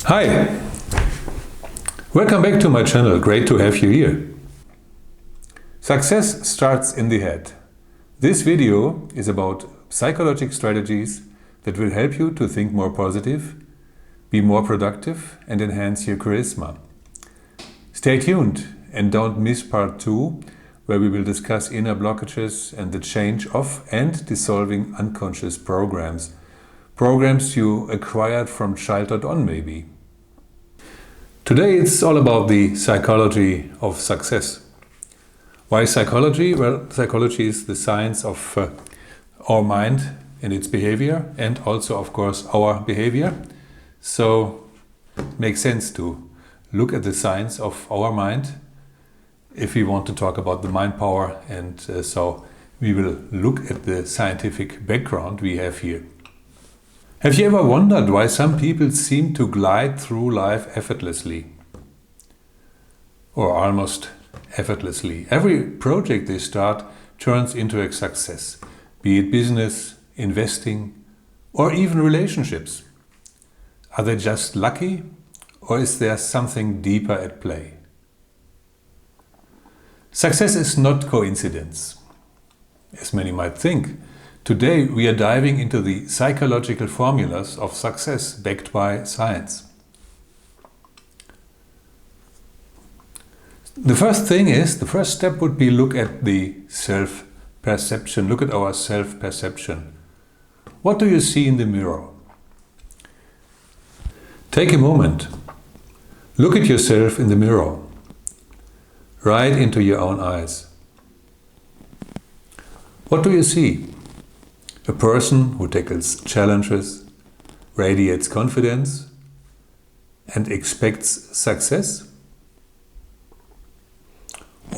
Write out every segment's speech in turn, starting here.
Hi! Welcome back to my channel. Great to have you here. Success starts in the head. This video is about psychological strategies that will help you to think more positive, be more productive and enhance your charisma. Stay tuned and don't miss part 2, where we will discuss inner blockages and the change of and dissolving unconscious programs. Programs you acquired from childhood on maybe. Today it's all about the psychology of success. Why psychology? Well, psychology is the science of our mind and its behavior, and also of course our behavior. So it makes sense to look at the science of our mind if we want to talk about the mind power, and so we will look at the scientific background we have here. Have you ever wondered why some people seem to glide through life effortlessly? Or almost effortlessly. Every project they start turns into a success, be it business, investing, or even relationships. Are they just lucky, or is there something deeper at play? Success is not coincidence, as many might think. Today we are diving into the psychological formulas of success backed by science. The first step would be look at the self-perception. Look at our self-perception. What do you see in the mirror? Take a moment. Look at yourself in the mirror. Right into your own eyes. What do you see? A person who tackles challenges, radiates confidence, and expects success?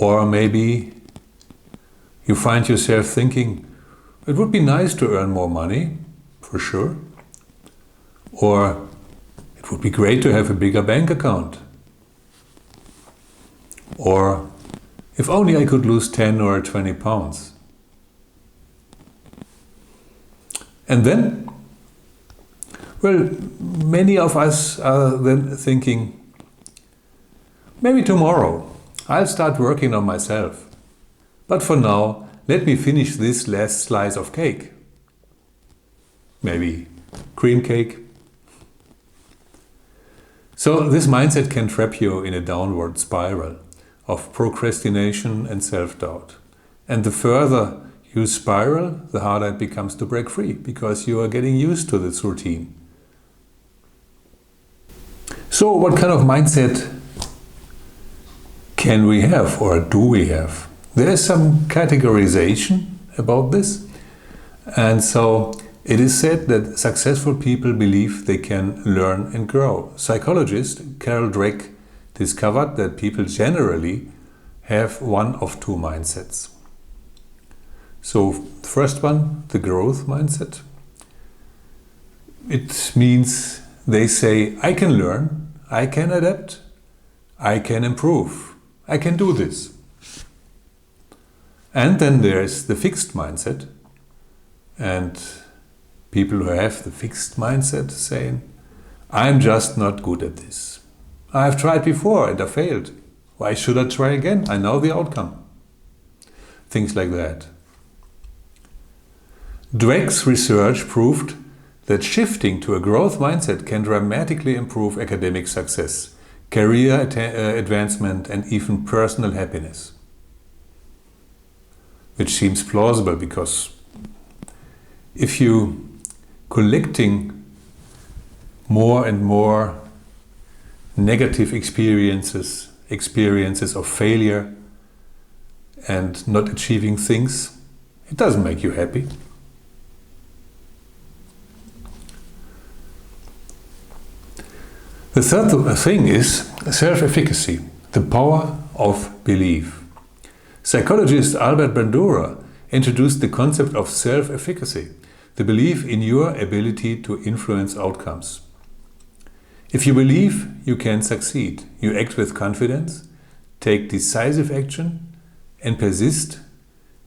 Or maybe you find yourself thinking, it would be nice to earn more money, for sure. Or it would be great to have a bigger bank account. Or if only I could lose 10 or 20 pounds. And then, well, many of us are then thinking, maybe tomorrow I'll start working on myself. But for now, let me finish this last slice of cake. Maybe cream cake. So this mindset can trap you in a downward spiral of procrastination and self-doubt. And the further you spiral, the harder it becomes to break free, because you are getting used to this routine. So what kind of mindset can we have, or do we have? There is some categorization about this. And so it is said that successful people believe they can learn and grow. Psychologist Carol Dweck discovered that people generally have one of two mindsets. So, the first one, the growth mindset. It means they say, I can learn, I can adapt, I can improve, I can do this. And then there's the fixed mindset. And people who have the fixed mindset saying, I'm just not good at this. I've tried before and I failed. Why should I try again? I know the outcome. Things like that. Dweck's research proved that shifting to a growth mindset can dramatically improve academic success, career advancement, and even personal happiness. Which seems plausible, because if you collecting more and more negative experiences of failure and not achieving things, it doesn't make you happy. The third thing is self-efficacy, the power of belief. Psychologist Albert Bandura introduced the concept of self-efficacy, the belief in your ability to influence outcomes. If you believe you can succeed, you act with confidence, take decisive action, and persist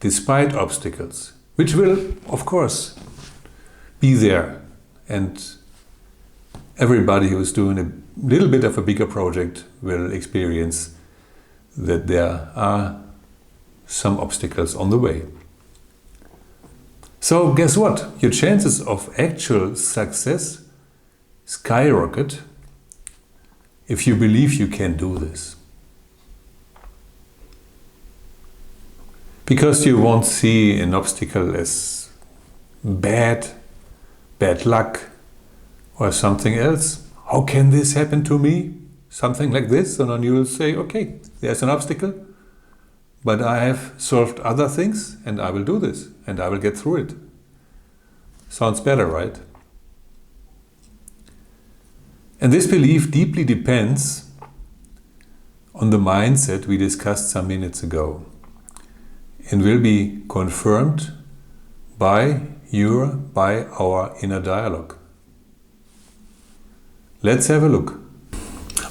despite obstacles, which will, of course, be there and everybody who's doing a little bit of a bigger project will experience that there are some obstacles on the way. So guess what? Your chances of actual success skyrocket if you believe you can do this. Because you won't see an obstacle as bad luck, or something else. How can this happen to me? Something like this, and then you will say, okay, there's an obstacle, but I have solved other things, and I will do this, and I will get through it. Sounds better, right? And this belief deeply depends on the mindset we discussed some minutes ago, and will be confirmed by our inner dialogue. Let's have a look.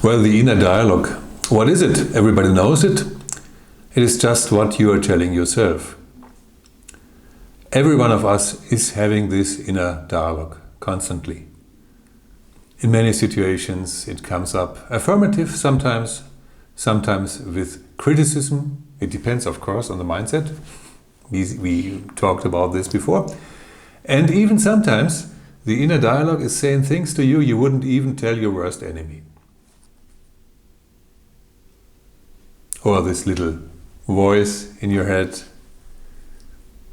Well, the inner dialogue. What is it? Everybody knows it. It is just what you are telling yourself. Every one of us is having this inner dialogue constantly. In many situations it comes up affirmative sometimes with criticism. It depends, of course, on the mindset. We talked about this before. And even sometimes the inner dialogue is saying things to you you wouldn't even tell your worst enemy. Or this little voice in your head,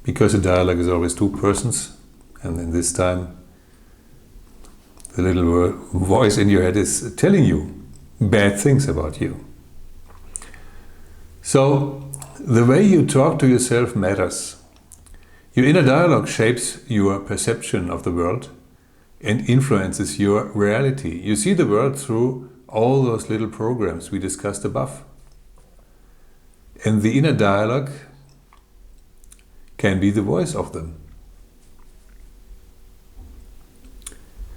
because a dialogue is always two persons, and in this time the little voice in your head is telling you bad things about you. So the way you talk to yourself matters. Your inner dialogue shapes your perception of the world and influences your reality. You see the world through all those little programs we discussed above. And the inner dialogue can be the voice of them.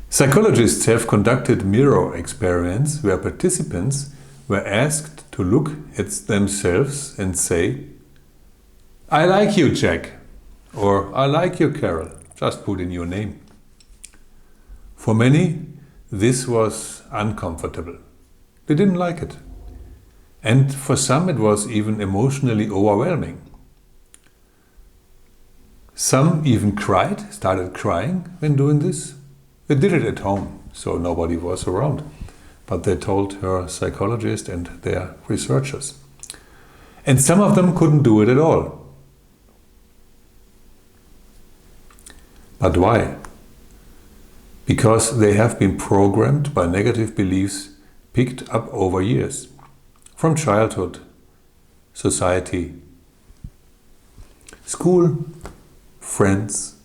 Psychologists have conducted mirror experiments where participants were asked to look at themselves and say, "I like you, Jack," or "I like you, Carol." Just put in your name. For many, this was uncomfortable. They didn't like it. And for some, it was even emotionally overwhelming. Some even started crying when doing this. They did it at home, so nobody was around. But they told her psychologist and their researchers. And some of them couldn't do it at all. But why? Because they have been programmed by negative beliefs picked up over years, from childhood, society, school, friends.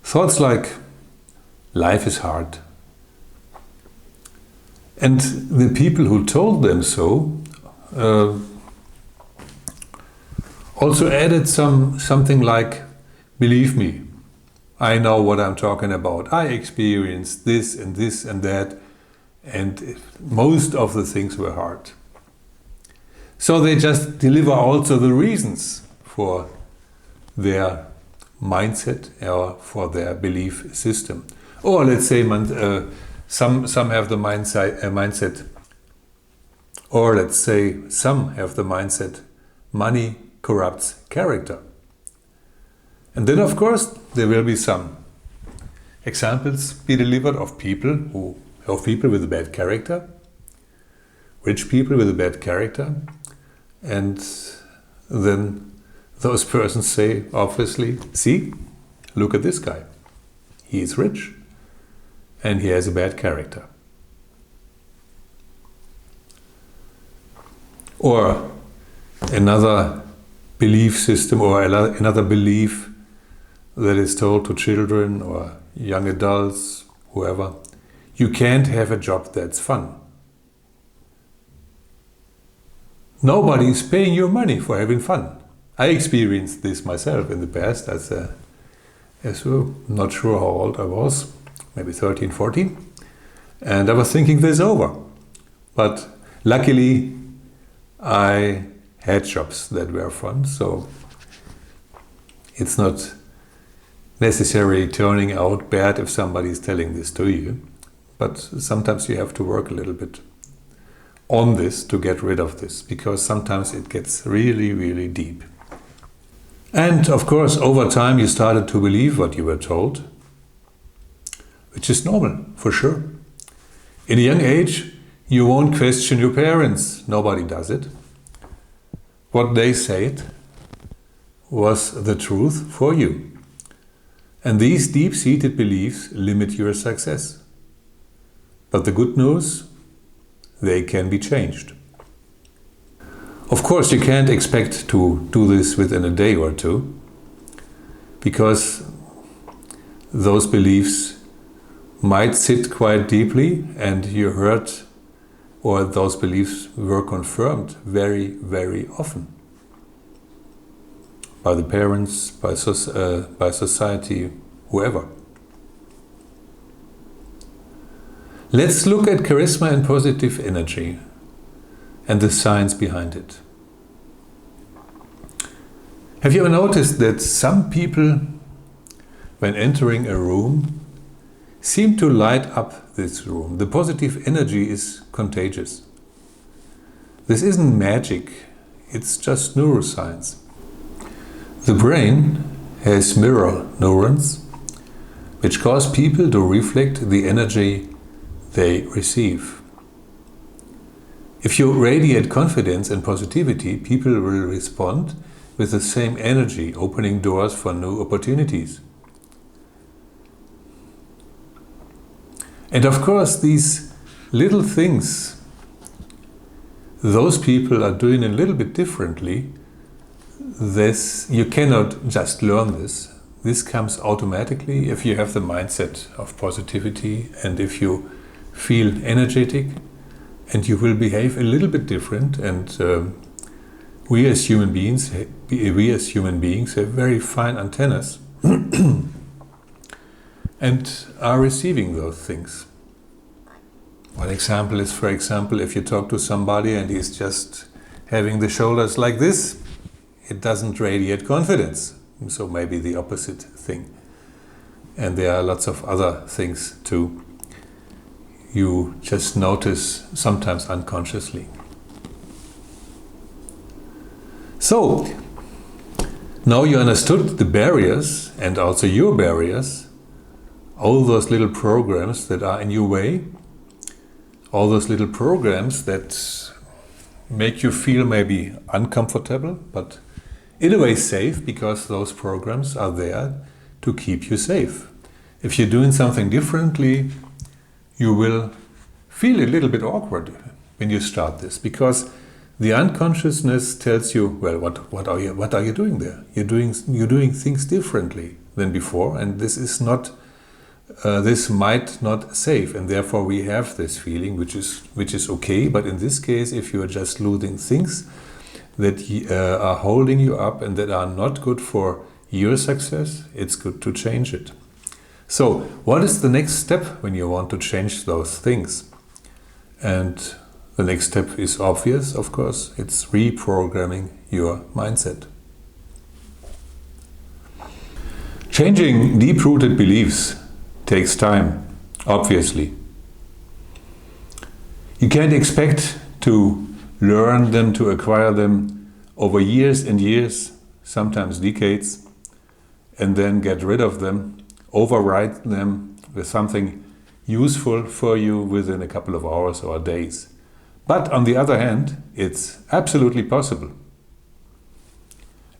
Thoughts like, life is hard. And the people who told them so also added something like, believe me, I know what I'm talking about. I experienced this and that, and most of the things were hard. So they just deliver also the reasons for their mindset or for their belief system. Or let's say some have the mindset, or let's say some have the mindset, money corrupts character. And then of course there will be some examples be delivered of people with a bad character, rich people with a bad character, and then those persons say, obviously, see, look at this guy. He is rich and he has a bad character. Or another belief system or another belief that is told to children or young adults, whoever, you can't have a job that's fun. Nobody is paying you money for having fun. I experienced this myself in the past as not sure how old I was, maybe 13, 14, and I was thinking this over. But luckily I had jobs that were fun, so it's not necessarily turning out bad if somebody is telling this to you. but sometimes you have to work a little bit on this to get rid of this, because sometimes it gets really, really deep. And of course, over time you started to believe what you were told, which is normal, for sure. In a young age, you won't question your parents. Nobody does it. What they said was the truth for you. And these deep-seated beliefs limit your success. But the good news, they can be changed. Of course, you can't expect to do this within a day or two, because those beliefs might sit quite deeply, and you heard, or those beliefs were confirmed very, very often by the parents, by society, whoever. Let's look at charisma and positive energy and the science behind it. Have you ever noticed that some people, when entering a room, seem to light up this room? The positive energy is contagious. This isn't magic, it's just neuroscience. The brain has mirror neurons, which cause people to reflect the energy they receive. If you radiate confidence and positivity, people will respond with the same energy, opening doors for new opportunities. And of course, these little things, those people are doing a little bit differently. This, you cannot just learn this. This comes automatically if you have the mindset of positivity and if you feel energetic, and you will behave a little bit different. And we as human beings have very fine antennas and are receiving those things. One example is, for example, if you talk to somebody and he's just having the shoulders like this, it doesn't radiate confidence. So maybe the opposite thing. And there are lots of other things too. You just notice sometimes unconsciously. So, now you understood the barriers and also your barriers, all those little programs that are in your way, all those little programs that make you feel maybe uncomfortable, but in a way safe, because those programs are there to keep you safe. If you're doing something differently, you will feel a little bit awkward when you start this, because the unconsciousness tells you, well, what are you doing there? You're doing things differently than before, and this is not this might not safe, and therefore we have this feeling, which is okay. But in this case, if you are just losing things that are holding you up and that are not good for your success, it's good to change it. So, what is the next step when you want to change those things? And the next step is obvious, of course. It's reprogramming your mindset. Changing deep-rooted beliefs takes time, obviously. You can't expect to learn them, to acquire them over years and years, sometimes decades, and then get rid of them, override them with something useful for you within a couple of hours or days. But on the other hand, it's absolutely possible.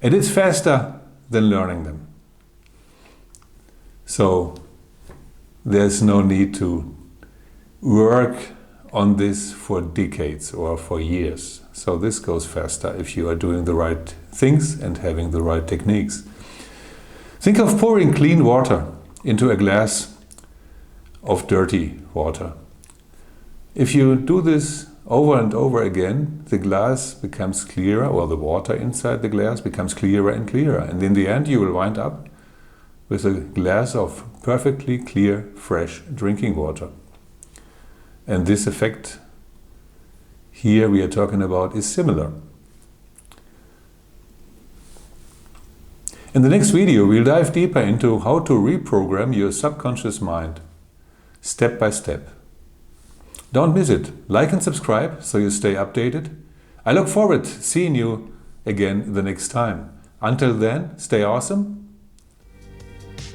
And it's faster than learning them. So there's no need to work on this for decades or for years. So this goes faster if you are doing the right things and having the right techniques. Think of pouring clean water into a glass of dirty water. If you do this over and over again, the glass becomes clearer, or the water inside the glass becomes clearer and clearer. And in the end, you will wind up with a glass of perfectly clear, fresh drinking water. And this effect here we are talking about is similar. In the next video, we'll dive deeper into how to reprogram your subconscious mind, step by step. Don't miss it. Like and subscribe so you stay updated. I look forward to seeing you again the next time. Until then, stay awesome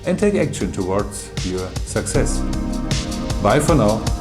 and take action towards your success. Bye for now.